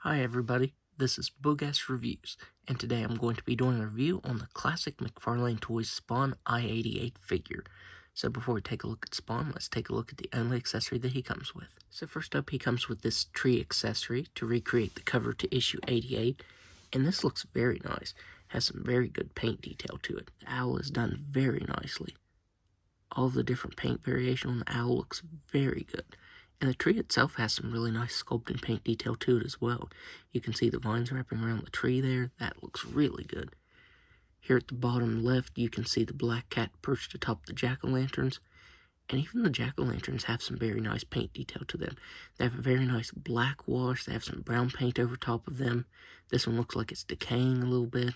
Hi everybody, this is Boogass Reviews, and today I'm going to be doing a review on the classic McFarlane Toys Spawn i.088 figure. So before we take a look at Spawn, let's take a look at the only accessory that he comes with. So first up, he comes with this tree accessory to recreate the cover to issue 88, and this looks very nice. Has some very good paint detail to it. The owl is done very nicely. All the different paint variation on the owl looks very good. And the tree itself has some really nice sculpting paint detail to it as well. You can see the vines wrapping around the tree there. That looks really good. Here at the bottom left, you can see the black cat perched atop the jack-o'-lanterns. And even the jack-o'-lanterns have some very nice paint detail to them. They have a very nice black wash. They have some brown paint over top of them. This one looks like it's decaying a little bit.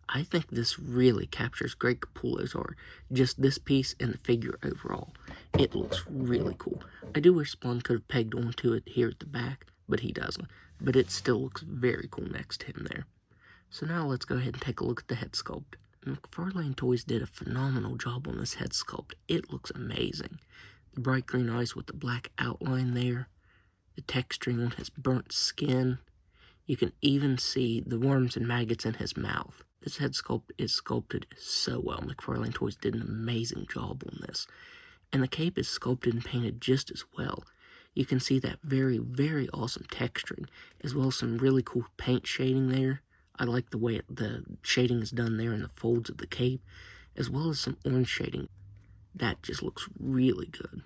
I think this really captures Greg Capullo's art. Just this piece and the figure overall. It looks really cool. I do wish Spawn could have pegged onto it here at the back, but he doesn't. But it still looks very cool next to him there. So now let's go ahead and take a look at the head sculpt. McFarlane Toys did a phenomenal job on this head sculpt. It looks amazing. The bright green eyes with the black outline there. The texturing on his burnt skin. You can even see the worms and maggots in his mouth. This head sculpt is sculpted so well. McFarlane Toys did an amazing job on this. And the cape is sculpted and painted just as well. You can see that very, very awesome texturing, as well as some really cool paint shading there. I like the way the shading is done there in the folds of the cape, as well as some orange shading. That just looks really good.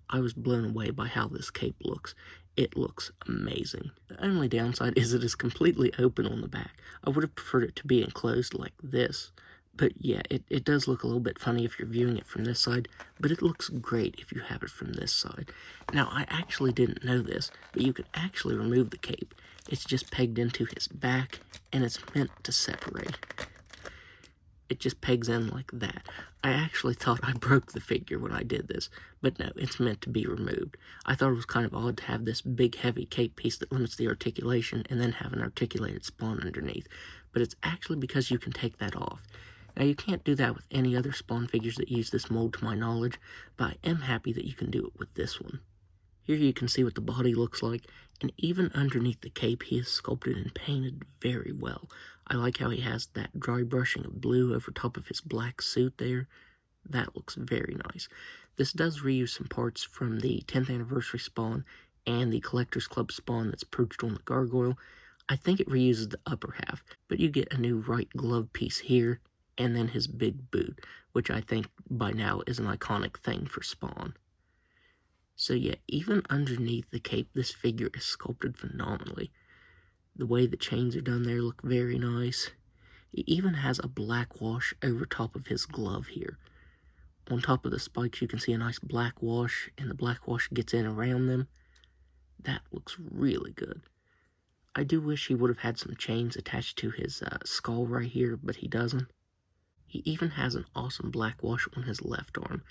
I was blown away by how this cape looks. It looks amazing. The only downside is it is completely open on the back. I would have preferred it to be enclosed like this. But yeah, it does look a little bit funny if you're viewing it from this side, but it looks great if you have it from this side. Now, I actually didn't know this, but you can actually remove the cape. It's just pegged into his back, and it's meant to separate. It just pegs in like that. I actually thought I broke the figure when I did this, but no, it's meant to be removed. I thought it was kind of odd to have this big heavy cape piece that limits the articulation and then have an articulated Spawn underneath, but it's actually because you can take that off. Now, you can't do that with any other Spawn figures that use this mold to my knowledge, but I am happy that you can do it with this one. Here you can see what the body looks like, and even underneath the cape, he is sculpted and painted very well. I like how he has that dry brushing of blue over top of his black suit there. That looks very nice. This does reuse some parts from the 10th anniversary Spawn and the Collector's Club Spawn that's perched on the gargoyle. I think it reuses the upper half, but you get a new right glove piece here, and then his big boot, which I think by now is an iconic thing for Spawn. So yeah, even underneath the cape, this figure is sculpted phenomenally. The way the chains are done there look very nice. He even has a black wash over top of his glove here. On top of the spikes, you can see a nice black wash, and the black wash gets in around them. That looks really good. I do wish he would have had some chains attached to his skull right here, but he doesn't. He even has an awesome black wash on his left arm.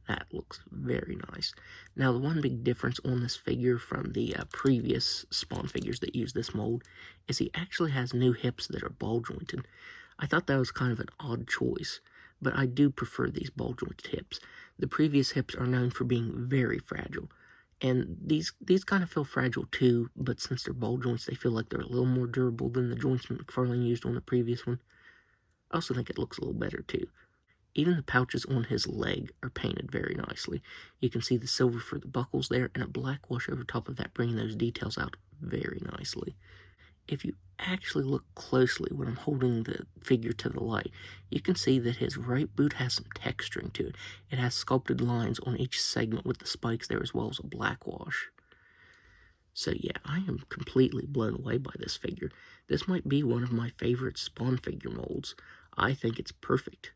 That looks very nice. Now, the one big difference on this figure from the previous Spawn figures that use this mold is he actually has new hips that are ball jointed. I thought that was kind of an odd choice, but I do prefer these ball jointed hips. The previous hips are known for being very fragile, and these kind of feel fragile too, but since they're ball joints, they feel like they're a little more durable than the joints McFarlane used on the previous one. I also think it looks a little better too. Even the pouches on his leg are painted very nicely. You can see the silver for the buckles there, and a black wash over top of that, bringing those details out very nicely. If you actually look closely when I'm holding the figure to the light, you can see that his right boot has some texturing to it. It has sculpted lines on each segment with the spikes there, as well as a black wash. So yeah, I am completely blown away by this figure. This might be one of my favorite Spawn figure molds. I think it's perfect.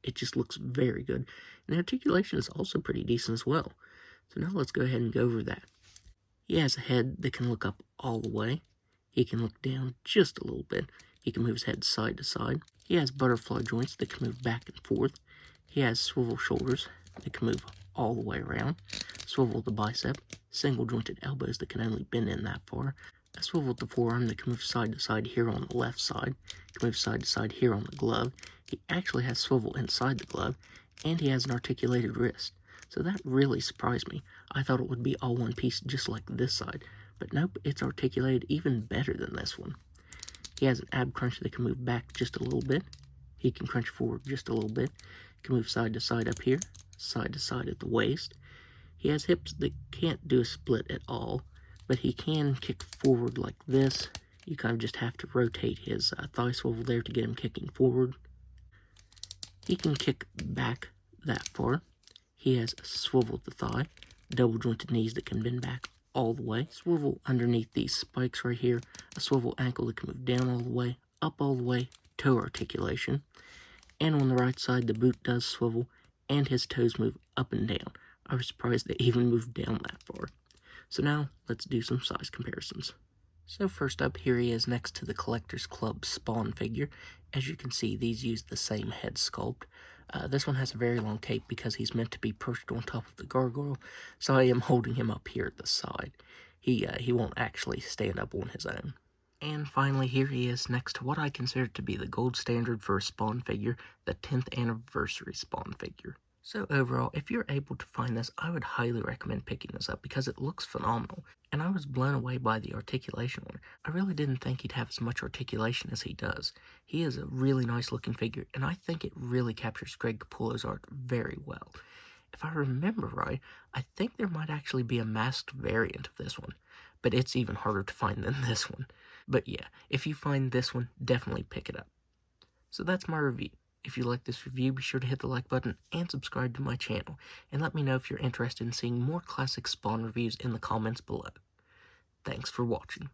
It just looks very good. And the articulation is also pretty decent as well. So now let's go ahead and go over that. He has a head that can look up all the way. He can look down just a little bit. He can move his head side to side. He has butterfly joints that can move back and forth. He has swivel shoulders that can move all the way around. Swivel the bicep. Single jointed elbows that can only bend in that far. A swivel at the forearm that can move side to side here on the left side. Can move side to side here on the glove. He actually has swivel inside the glove, and he has an articulated wrist. So that really surprised me. I thought it would be all one piece just like this side, But nope, it's articulated even better than this one. He has an ab crunch that can move back just a little bit. He can crunch forward just a little bit. He can move side to side up here, side to side at the waist. He has hips that can't do a split at all, but he can kick forward like this. You kind of just have to rotate his thigh swivel there to get him kicking forward. He can kick back that far. He has a swivel at the thigh, double jointed knees that can bend back all the way, swivel underneath these spikes right here, a swivel ankle that can move down all the way, up all the way, toe articulation. And on the right side, the boot does swivel, and his toes move up and down. I was surprised they even moved down that far. So now, let's do some size comparisons. So first up, here he is next to the Collectors Club Spawn figure. As you can see, these use the same head sculpt. This one has a very long cape because he's meant to be perched on top of the gargoyle, so I am holding him up here at the side. He won't actually stand up on his own. And finally, here he is next to what I consider to be the gold standard for a Spawn figure, the 10th anniversary Spawn figure. So overall, if you're able to find this, I would highly recommend picking this up because it looks phenomenal. And I was blown away by the articulation on it. I really didn't think he'd have as much articulation as he does. He is a really nice looking figure, and I think it really captures Greg Capullo's art very well. If I remember right, I think there might actually be a masked variant of this one, but it's even harder to find than this one. But yeah, if you find this one, definitely pick it up. So that's my review. If you like this review, be sure to hit the like button and subscribe to my channel, and let me know if you're interested in seeing more classic Spawn reviews in the comments below. Thanks for watching.